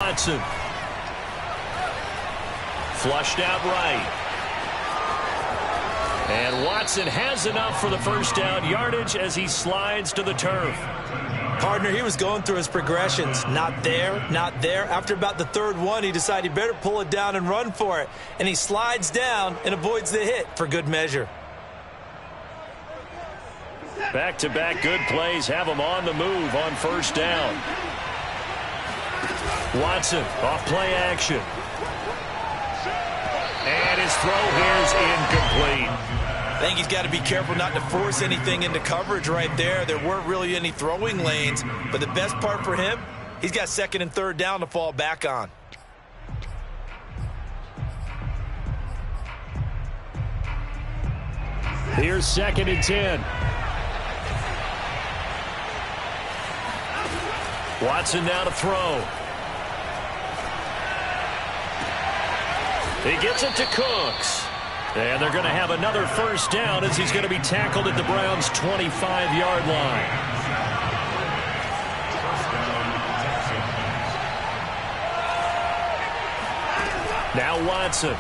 Watson. Flushed out right. And Watson has enough for the first down yardage as he slides to the turf. Partner, he was going through his progressions. Not there, not there. After about the third one, he decided he better pull it down and run for it. And he slides down and avoids the hit for good measure. Back-to-back good plays have him on the move on first down. Watson off play action. And his throw here is incomplete. I think he's got to be careful not to force anything into coverage right there. There weren't really any throwing lanes, but the best part for him, he's got second and third down to fall back on. Here's 2nd and 10. Watson now to throw. He gets it to Cooks. And they're going to have another first down as he's going to be tackled at the Browns' 25-yard line. Now Watson.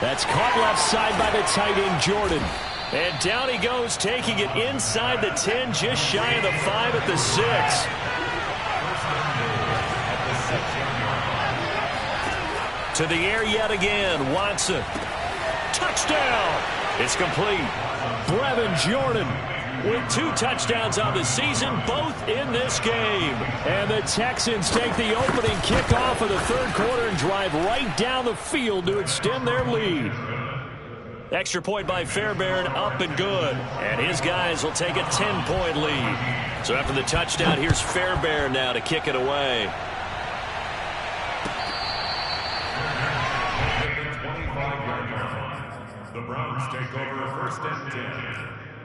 That's caught left side by the tight end, Jordan. And down he goes, taking it inside the 10, just shy of the 5 at the 6. To the air yet again, Watson. Touchdown! It's complete. Brevin Jordan with 2 touchdowns on the season, both in this game. And the Texans take the opening kickoff of the third quarter and drive right down the field to extend their lead. Extra point by Fairbairn, up and good. And his guys will take a 10-point lead. So after the touchdown, here's Fairbairn now to kick it away. The Browns take over 1st and 10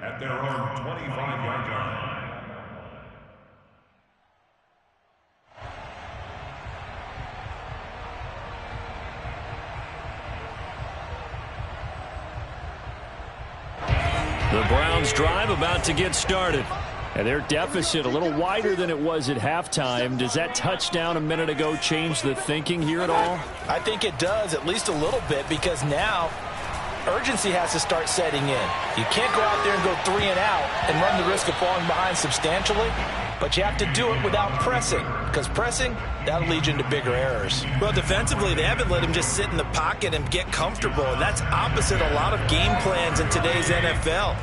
at their own 25-yard line. The Browns drive about to get started. And their deficit a little wider than it was at halftime. Does that touchdown a minute ago change the thinking here at all? I think it does, at least a little bit, because now urgency has to start setting in. You can't go out there and go 3 and out and run the risk of falling behind substantially, but you have to do it without pressing, because pressing, that'll lead you into bigger errors. Well, defensively, they haven't let him just sit in the pocket and get comfortable, and that's opposite a lot of game plans in today's NFL.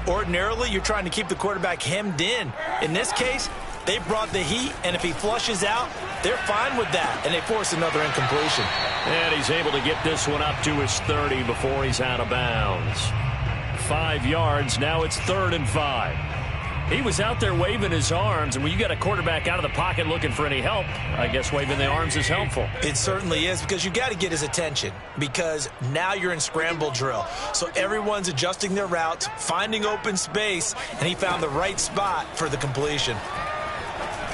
Ordinarily, you're trying to keep the quarterback hemmed in. In this case, they brought the heat, and if he flushes out, they're fine with that, and they force another incompletion. And he's able to get this one up to his 30 before he's out of bounds. 5 yards, now it's 3rd and 5. He was out there waving his arms, and when you got a quarterback out of the pocket looking for any help, I guess waving the arms is helpful. It certainly is, because you got to get his attention, because now you're in scramble drill. So everyone's adjusting their routes, finding open space, and he found the right spot for the completion.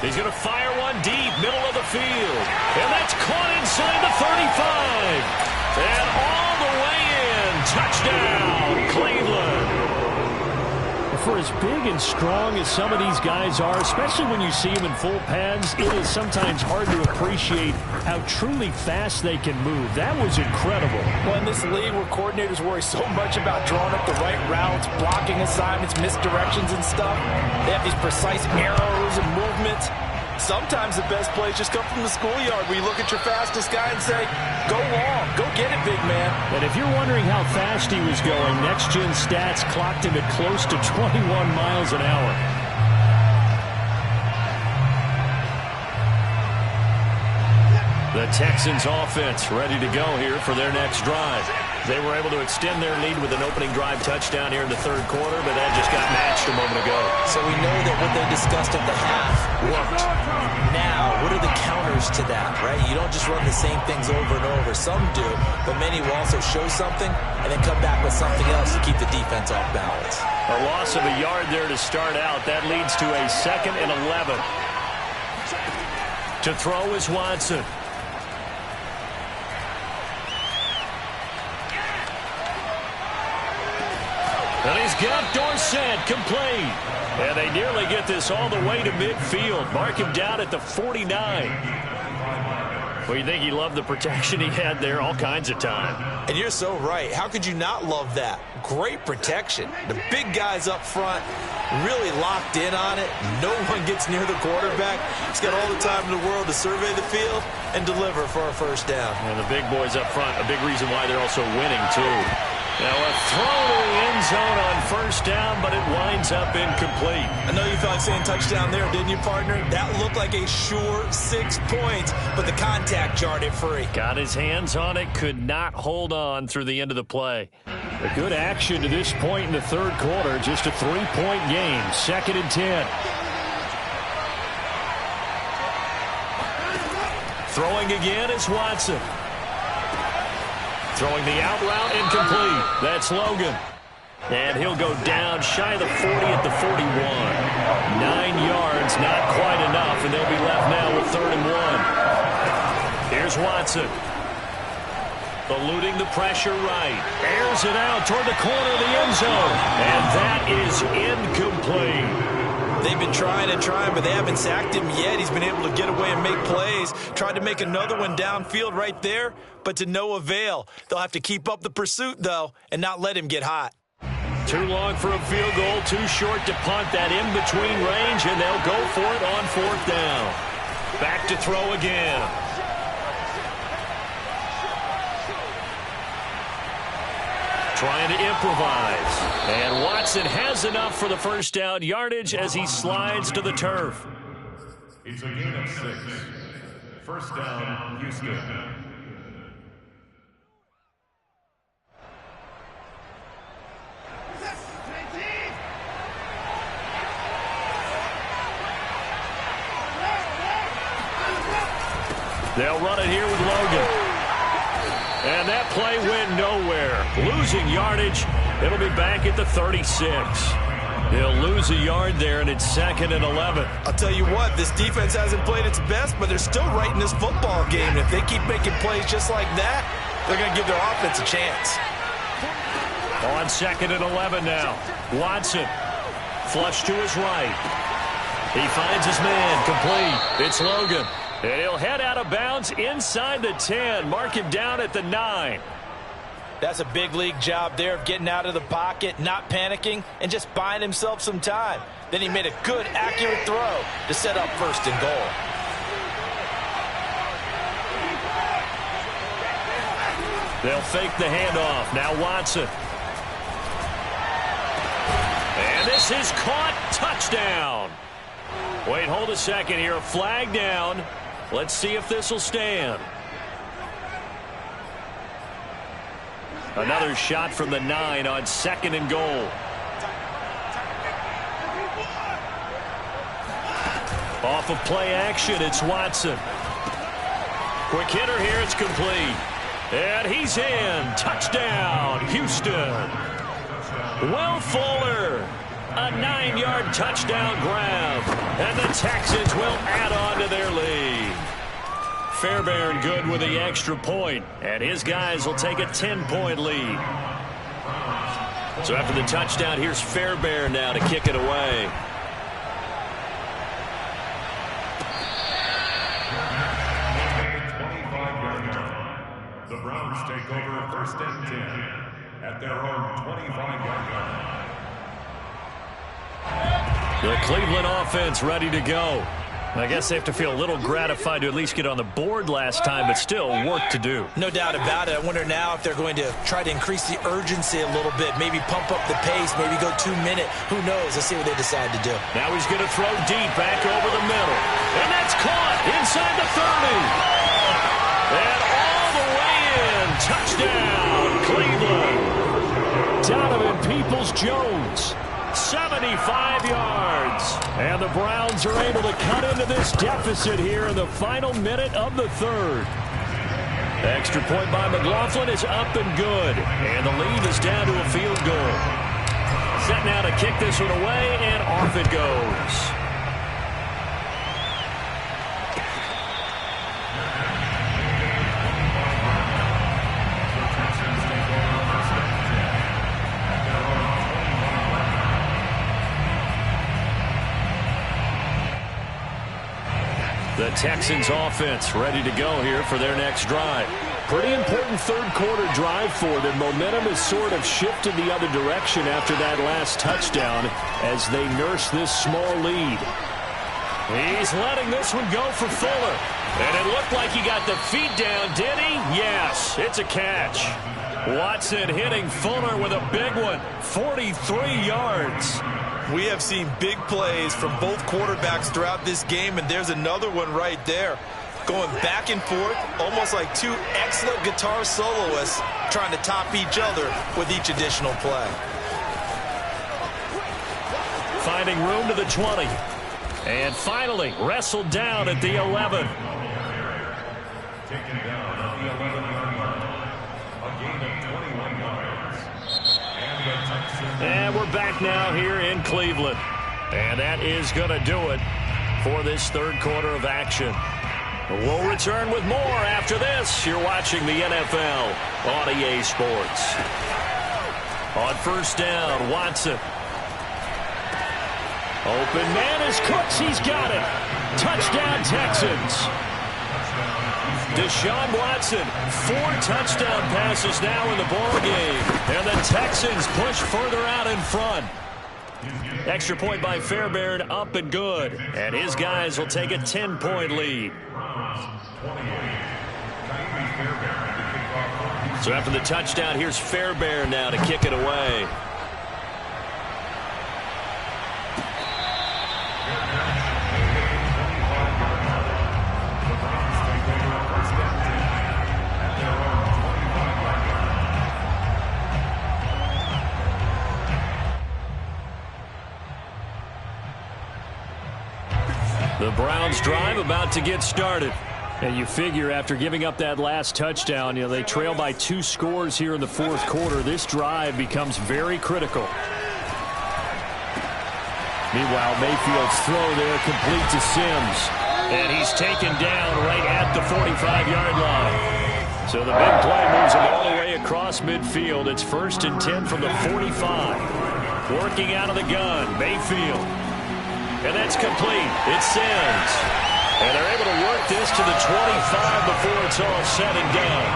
He's going to fire one deep, middle of the field. And that's caught inside the 35. And all the way in. Touchdown, Cleveland. For as big and strong as some of these guys are, especially when you see them in full pads, it is sometimes hard to appreciate how truly fast they can move. That was incredible. Well, in this league where coordinators worry so much about drawing up the right routes, blocking assignments, misdirections and stuff, they have these precise arrows and movements. Sometimes the best plays just come from the schoolyard where you look at your fastest guy and say, go long, go get it, big man. And if you're wondering how fast he was going, Next Gen Stats clocked him at close to 21 miles an hour. The Texans offense ready to go here for their next drive. They were able to extend their lead with an opening drive touchdown here in the third quarter, but that just got matched a moment ago. So we know that what they discussed at the half worked. Now, what are the counters to that, right? You don't just run the same things over and over. Some do, but many will also show something and then come back with something else to keep the defense off balance. A loss of a yard there to start out. That leads to a 2nd and 11. To throw is Watson. And he's got Dorsett complete. And they nearly get this all the way to midfield. Mark him down at the 49. Well, you think he loved the protection he had there all kinds of time. And you're so right. How could you not love that? Great protection. The big guys up front really locked in on it. No one gets near the quarterback. He's got all the time in the world to survey the field and deliver for a first down. And the big boys up front, a big reason why they're also winning, too. Now a throw to the end zone on first down, but it winds up incomplete. I know you felt like saying touchdown there, didn't you, partner? That looked like a sure 6 points, but the contact jarred it free. Got his hands on it, could not hold on through the end of the play. A good action to this point in the third quarter, just a 3-point game, 2nd and 10. Throwing again is Watson. Throwing the out route incomplete. That's Logan. And he'll go down shy of the 40 at the 41. 9 yards, not quite enough, and they'll be left now with 3rd and 1. Here's Watson. Eluding the pressure right. Airs it out toward the corner of the end zone. And that is incomplete. They've been trying and trying, but they haven't sacked him yet. He's been able to get away and make plays. Tried to make another one downfield right there, but to no avail. They'll have to keep up the pursuit, though, and not let him get hot. Too long for a field goal, too short to punt. That in-between range, and they'll go for it on 4th down. Back to throw again. Trying to improvise. And Watson has enough for the first down yardage as he slides to the turf. It's a gain of 6. First down, Houston. They'll run it here with Logan. And that play went nowhere. Losing yardage. It'll be back at the 36. They'll lose a yard there, and it's 2nd and 11. I'll tell you what, this defense hasn't played its best, but they're still right in this football game. And if they keep making plays just like that, they're going to give their offense a chance. On 2nd and 11 now. Watson. Flush to his right. He finds his man. Complete. It's Logan. And he'll head out of bounds inside the 10. Mark him down at the 9. That's a big league job there of getting out of the pocket, not panicking, and just buying himself some time. Then he made a good, accurate throw to set up 1st and goal. They'll fake the handoff. Now Watson. And this is caught. Touchdown. Wait, hold a second here. A flag down. Let's see if this will stand. Another shot from the 9 on 2nd and goal. Off of play action, it's Watson. Quick hitter here, it's complete. And he's in. Touchdown, Houston. Will Fuller. A 9-yard touchdown grab. And the Texans will add on to their lead. Fairbairn good with the extra point. And his guys will take a 10-point lead. So after the touchdown, here's Fairbairn now to kick it away. The Browns take over 1st and 10 at their own 25-yard line. The Cleveland offense ready to go. I guess they have to feel a little gratified to at least get on the board last time, but still work to do. No doubt about it. I wonder now if they're going to try to increase the urgency a little bit, maybe pump up the pace, maybe go 2-minute. Who knows? Let's see what they decide to do. Now he's going to throw deep back over the middle. And that's caught inside the 30. And all the way in. Touchdown, Cleveland. Donovan Peoples-Jones. 75 yards. And the Browns are able to cut into this deficit here in the final minute of the 3rd. Extra point by McLaughlin is up and good. And the lead is down to a field goal. Set now to kick this one away, and off it goes. Texans offense ready to go here for their next drive. Pretty important third-quarter drive for them. Momentum has sort of shifted the other direction after that last touchdown as they nurse this small lead. He's letting this one go for Fuller. And it looked like he got the feet down, did he? Yes, it's a catch. Watson hitting Fuller with a big one, 43 yards. We have seen big plays from both quarterbacks throughout this game, and there's another one right there. Going back and forth, almost like two excellent guitar soloists trying to top each other with each additional play. Finding room to the 20. And finally, wrestled down at the 11. Taken down at the 11-yard line. A gain of 21 yards. And the Texans. And we're back now here in Cleveland. And that is going to do it for this third quarter of action. We'll return with more after this. You're watching the NFL on EA Sports. On first down, Watson. Open man is Cooks. He's got it. Touchdown, Texans. Deshaun Watson, 4 touchdown passes now in the ball game. And the Texans push further out in front. Extra point by Fairbairn, up and good. And his guys will take a 10-point lead. So after the touchdown, here's Fairbairn now to kick it away. The Browns drive about to get started. And you figure after giving up that last touchdown, they trail by 2 scores here in the fourth quarter. This drive becomes very critical. Meanwhile, Mayfield's throw there complete to Sims. And he's taken down right at the 45-yard line. So the big play moves him all the way across midfield. It's 1st and 10 from the 45. Working out of the gun, Mayfield. And that's complete. It's Sims. And they're able to work this to the 25 before it's all said and done.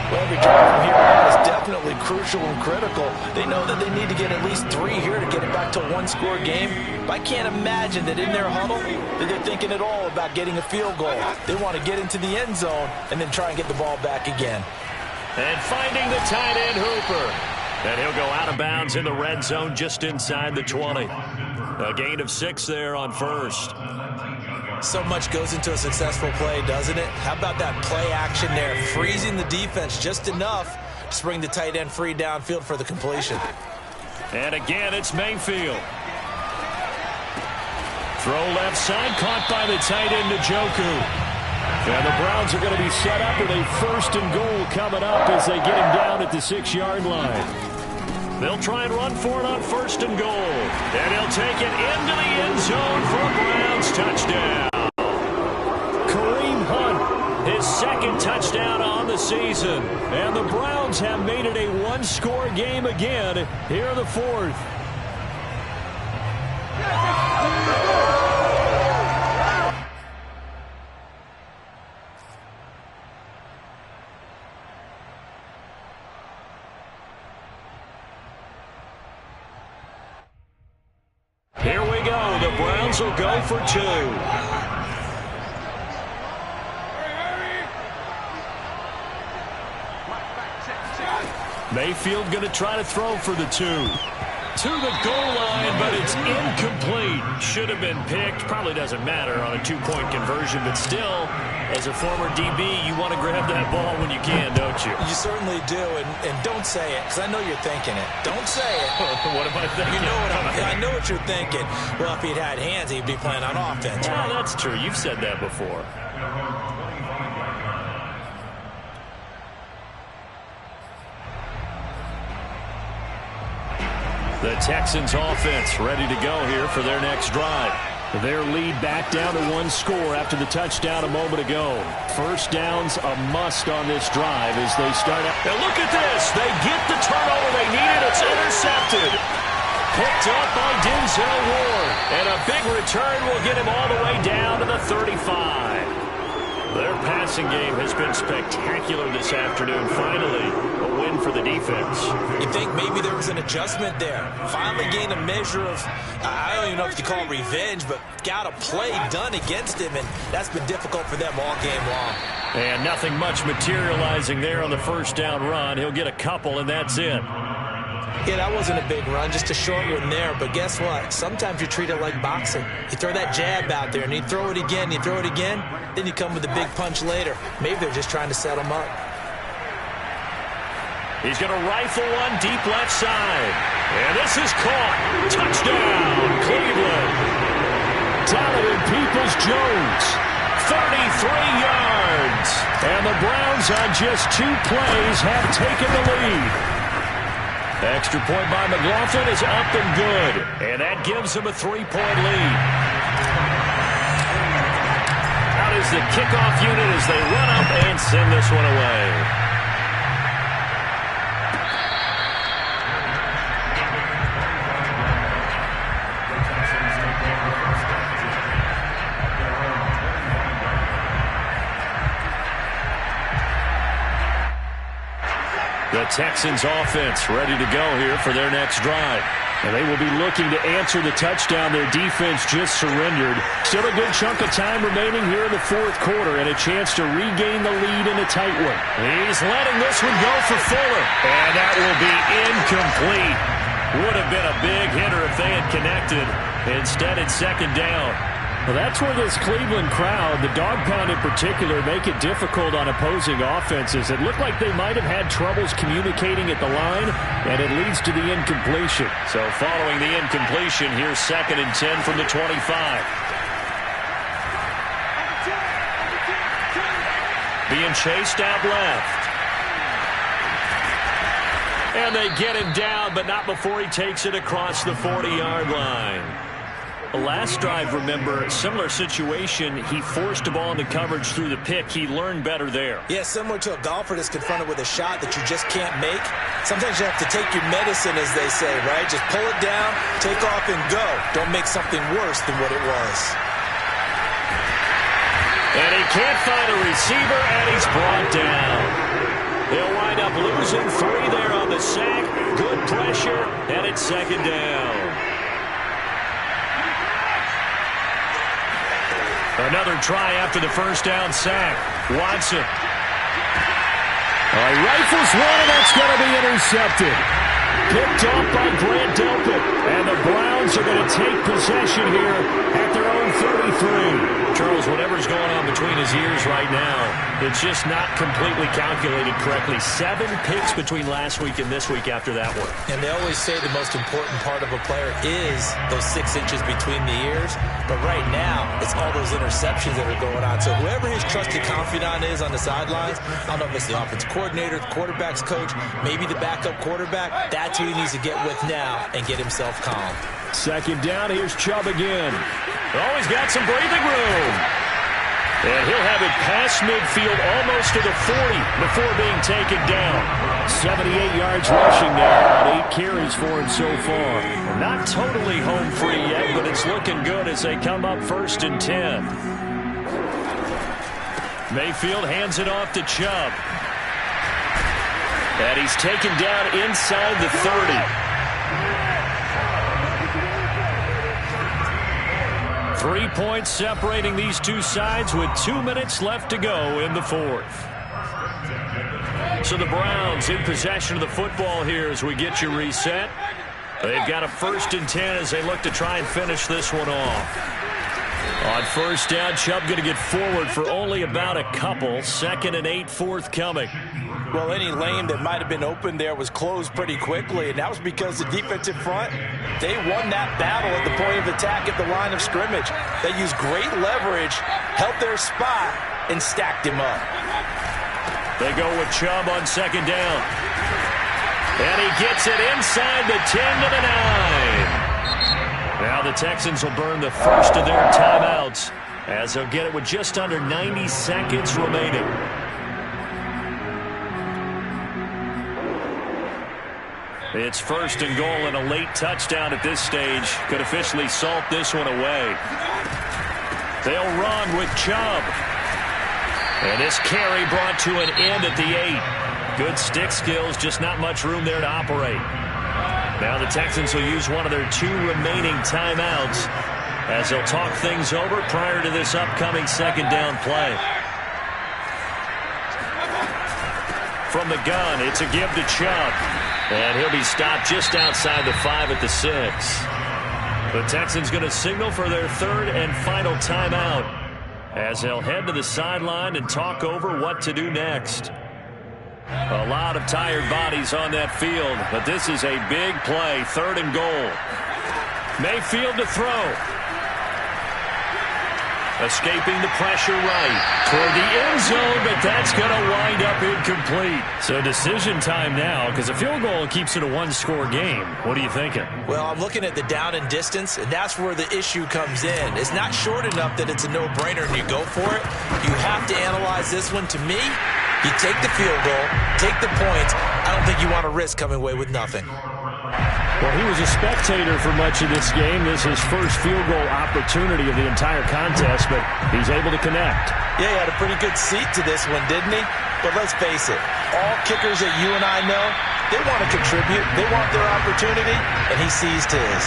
Well, every drive from here on is definitely crucial and critical. They know that they need to get at least 3 here to get it back to a one-score game. But I can't imagine that in their huddle that they're thinking at all about getting a field goal. They want to get into the end zone and then try and get the ball back again. And finding the tight end, Hooper. And he'll go out of bounds in the red zone just inside the 20. A gain of 6 there on first. So much goes into a successful play, doesn't it? How about that play action there? Freezing the defense just enough to bring the tight end free downfield for the completion. And again, it's Mayfield. Throw left side, caught by the tight end, Njoku. And the Browns are going to be set up with a 1st and goal coming up as they get him down at the 6-yard line. They'll try and run for it on 1st and goal. And he'll take it into the end zone for a Browns touchdown. Kareem Hunt, his 2nd touchdown on the season. And the Browns have made it a one-score game again here in the 4th. Here we go. The Browns will go for 2. Mayfield going to try to throw for the 2. To the goal line, but it's incomplete. Should have been picked. Probably doesn't matter on a 2-point conversion, but still, as a former DB, you want to grab that ball when you can, don't you? You certainly do, and don't say it, because I know you're thinking it. Don't say it. What am I thinking? You know I know what you're thinking. Well, if he'd had hands, he'd be playing on offense. Yeah, that's true. You've said that before. The Texans offense ready to go here for their next drive. Their lead back down to 1 score after the touchdown a moment ago. First down's a must on this drive as they start out. And look at this. They get the turnover they needed. It's intercepted. picked up by Denzel Ward. And a big return will get him all the way down to the 35. Their passing game has been spectacular this afternoon. Finally, a win for the defense. You think maybe there was an adjustment there. Finally gained a measure of, I don't even know if you call it revenge, but got a play done against him, and that's been difficult for them all game long. And nothing much materializing there on the first down run. He'll get a couple, and that's it. Yeah, that wasn't a big run, just a short one there. But guess what? Sometimes you treat it like boxing. You throw that jab out there, and you throw it again, you throw it again, then you come with a big punch later. Maybe they're just trying to set him up. He's going to rifle one deep left side. And this is caught. Touchdown, Cleveland. Donovan Peoples-Jones, 33 yards. And the Browns on just 2 plays have taken the lead. Extra point by McLaughlin is up and good. And that gives them a 3-point lead. Out is the kickoff unit as they run up and send this one away. The Texans offense ready to go here for their next drive. And they will be looking to answer the touchdown their defense just surrendered. Still a good chunk of time remaining here in the fourth quarter and a chance to regain the lead in a tight one. He's letting this one go for Fuller. And that will be incomplete. Would have been a big hitter if they had connected. Instead, it's second down. Well, that's where this Cleveland crowd, the dog pound in particular, make it difficult on opposing offenses. It looked like they might have had troubles communicating at the line, and it leads to the incompletion. So following the incompletion, here's 2nd and 10 from the 25. Being chased out left. And they get him down, but not before he takes it across the 40-yard line. Last drive, remember, similar situation. He forced a ball into coverage through the pick. He learned better there. Yeah, similar to a golfer that's confronted with a shot that you just can't make. Sometimes you have to take your medicine, as they say, right? Just pull it down, take off, and go. Don't make something worse than what it was. And he can't find a receiver, and he's brought down. They'll wind up losing 3 there on the sack. Good pressure, and it's second down. Another try after the first down sack. Watson. He rifles one, and that's going to be intercepted. Picked off by Grant Delpit. And the Browns are going to take possession here at their own 33. Charles, whatever's going on between his ears right now, it's just not completely calculated correctly. 7 picks between last week and this week after that one. And they always say the most important part of a player is those 6 inches between the ears. But right now, it's all those interceptions that are going on. So whoever his trusted confidant is on the sidelines, I don't know if it's the offensive coordinator, the quarterback's coach, maybe the backup quarterback, that's who he needs to get with now and get himself calm. Second down, here's Chubb again. Oh, he's got some breathing room. And he'll have it past midfield almost to the 40 before being taken down. 78 yards rushing now, 8 carries for him so far. Not totally home free yet, but it's looking good as they come up 1st and 10. Mayfield hands it off to Chubb. And he's taken down inside the 30. 3 points separating these two sides with 2 minutes left to go in the fourth. So the Browns in possession of the football here as we get you reset. They've got a 1st and 10 as they look to try and finish this one off. On first down, Chubb going to get forward for only about a couple. 2nd and 8 forthcoming. Well, any lane that might have been open there was closed pretty quickly, and that was because the defensive front, they won that battle at the point of attack at the line of scrimmage. They used great leverage, held their spot, and stacked him up. They go with Chubb on 2nd down. And he gets it inside the 10 to the 9. Now the Texans will burn the first of their timeouts as they'll get it with just under 90 seconds remaining. It's 1st and goal, and a late touchdown at this stage could officially salt this one away. They'll run with Chubb. And this carry brought to an end at the 8. Good stick skills, just not much room there to operate. Now the Texans will use one of their 2 remaining timeouts as they'll talk things over prior to this upcoming 2nd down play. From the gun, it's a give to Chubb. And he'll be stopped just outside the 5 at the 6. The Texans going to signal for their 3rd and final timeout as they'll head to the sideline and talk over what to do next. A lot of tired bodies on that field, but this is a big play, 3rd and goal. Mayfield to throw. Escaping the pressure right toward the end zone, but that's going to wind up incomplete. So decision time now, because a field goal keeps it a 1-score game. What are you thinking? Well, I'm looking at the down and distance, and that's where the issue comes in. It's not short enough that it's a no-brainer and you go for it. You have to analyze this one. To me, you take the field goal, take the points. I don't think you want to risk coming away with nothing. Well, he was a spectator for much of this game. This is his first field goal opportunity of the entire contest, but he's able to connect. Yeah, he had a pretty good seat to this one, didn't he? But let's face it, all kickers that you and I know, they want to contribute. They want their opportunity, and he seized his.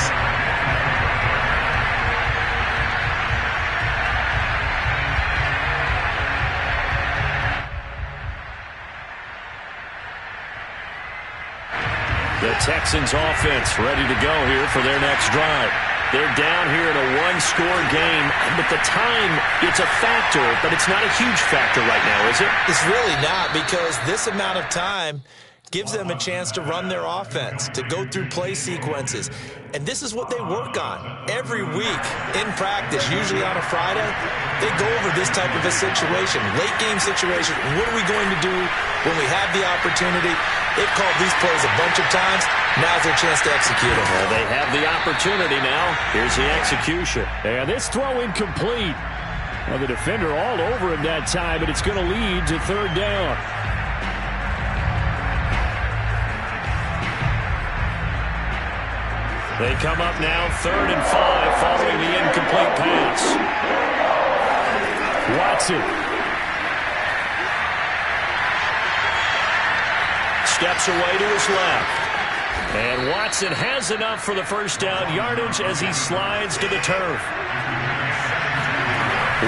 The Texans offense ready to go here for their next drive. They're down here in a 1-score game, but the time, it's a factor, but it's not a huge factor right now, is it? It's really not, because this amount of time gives them a chance to run their offense, to go through play sequences. And this is what they work on every week in practice, usually on a Friday. They go over this type of a situation, late game situation. What are we going to do when we have the opportunity? They've called these plays a bunch of times. Now's their chance to execute them. Well, they have the opportunity now. Here's the execution. And this throw incomplete. Well, the defender all over him that time, but it's going to lead to 3rd down. They come up now 3rd and 5 following the incomplete pass. Watson steps away to his left. And Watson has enough for the 1st down yardage as he slides to the turf.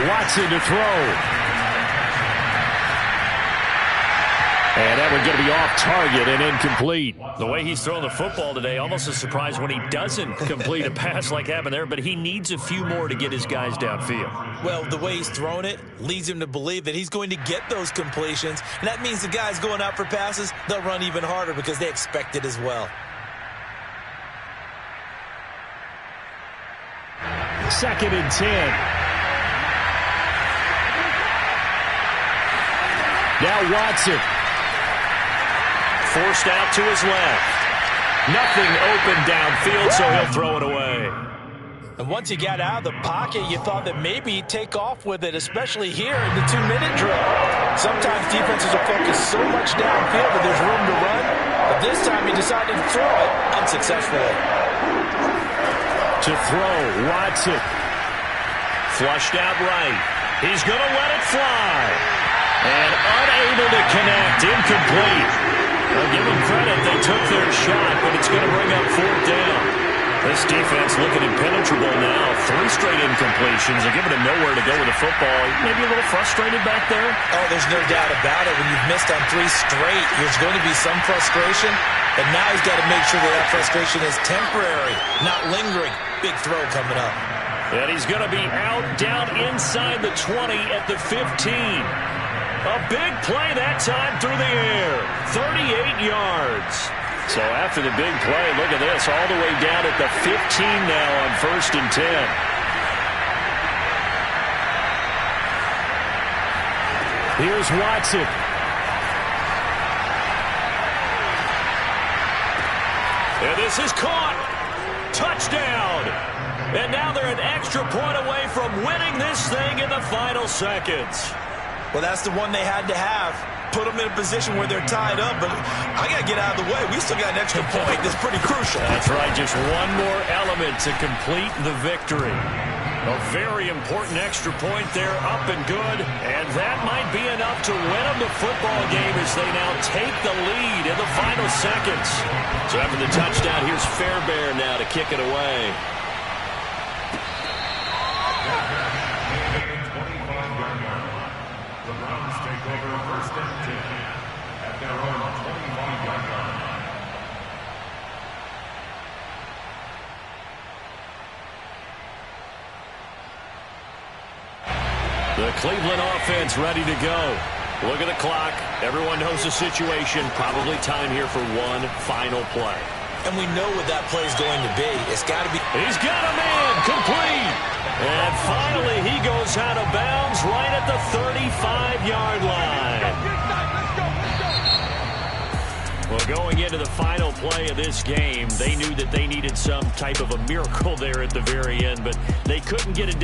Watson to throw. And that one's going to be off target and incomplete. The way he's throwing the football today, almost a surprise when he doesn't complete a pass like happened there, but he needs a few more to get his guys downfield. Well, the way he's thrown it leads him to believe that he's going to get those completions, and that means the guys going out for passes, they'll run even harder because they expect it as well. 2nd and 10. Now Watson. Forced out to his left. Nothing open downfield, so he'll throw it away. And once he got out of the pocket, you thought that maybe he'd take off with it, especially here in the 2-minute drill. Sometimes defenses will focus so much downfield that there's room to run, but this time he decided to throw it unsuccessfully. To throw, Watson. Flushed out right. He's going to let it fly. And unable to connect, incomplete. I'll give them credit, they took their shot, but it's going to bring up 4th down. This defense looking impenetrable now. 3 straight incompletions. They're giving him nowhere to go with the football. Maybe a little frustrated back there? Oh, there's no doubt about it. When you've missed on 3 straight, there's going to be some frustration. But now he's got to make sure that frustration is temporary, not lingering. Big throw coming up. And he's going to be out, down inside the 20 at the 15. A big play that time through the air. 38 yards. So after the big play, look at this. All the way down at the 15 now on 1st and 10. Here's Watson. And this is caught. Touchdown. And now they're an extra point away from winning this thing in the final seconds. Well, that's the one they had to have. Put them in a position where they're tied up, but I got to get out of the way. We still got an extra point. That's pretty crucial. That's right. Just one more element to complete the victory. A very important extra point there, up and good. And that might be enough to win them the football game as they now take the lead in the final seconds. So after the touchdown, here's Fairbairn now to kick it away. The Browns take over first and 10 at their own 25-yard line. The Cleveland offense ready to go. Look at the clock. Everyone knows the situation. Probably time here for one final play. And we know what that play is going to be. It's got to be. He's got a man complete. And finally, he goes out of bounds right at the 35-yard line. Well, going into the final play of this game, they knew that they needed some type of a miracle there at the very end, but they couldn't get it done.